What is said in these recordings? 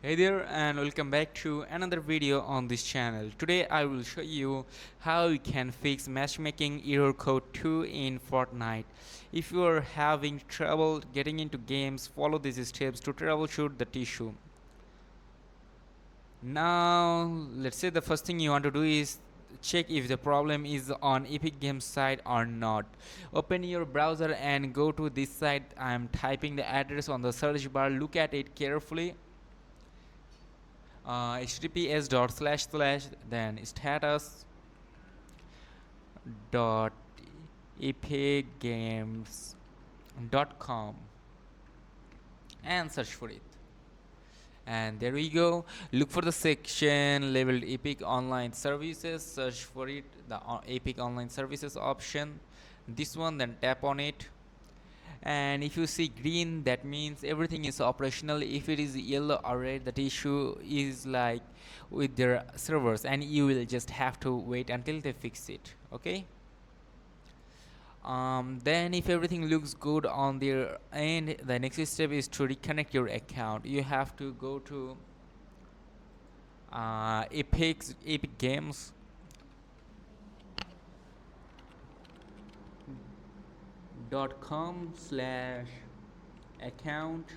Hey there and welcome back to another video on this channel. Today I will show you how you can fix matchmaking error code 2 in Fortnite. If you are having trouble getting into games, follow these steps to troubleshoot the issue. Now let's say the first thing you want to do is check if the problem is on Epic Games site or not. Open your browser and go to this site. I am typing the address on the search bar. Look at it carefully. https dot slash slash then status dot epicgames.com and search for it, and there we go. Look for the section labeled Epic Online Services, search for it, the Epic Online Services option, this one, then tap on it. And if you see green, that means everything is operational. If it is yellow or red, that issue is like with their servers, and you will just have to wait until they fix it. Okay, then if everything looks good on their end, the next step is to reconnect your account. You have to go to Epic Games .com/account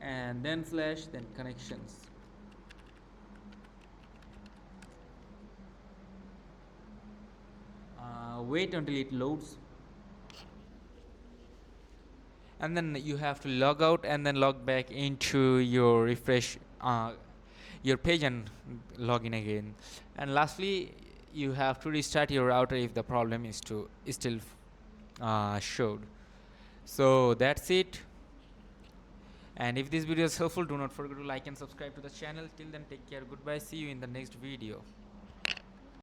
and then slash then connections. Wait until it loads, and then you have to log out and then log back into your refresh your page and log in again. And lastly, you have to restart your router if the problem is still showed. So that's it. And if this video is helpful, do not forget to like and subscribe to the channel. Till then, take care, goodbye, see you in the next video.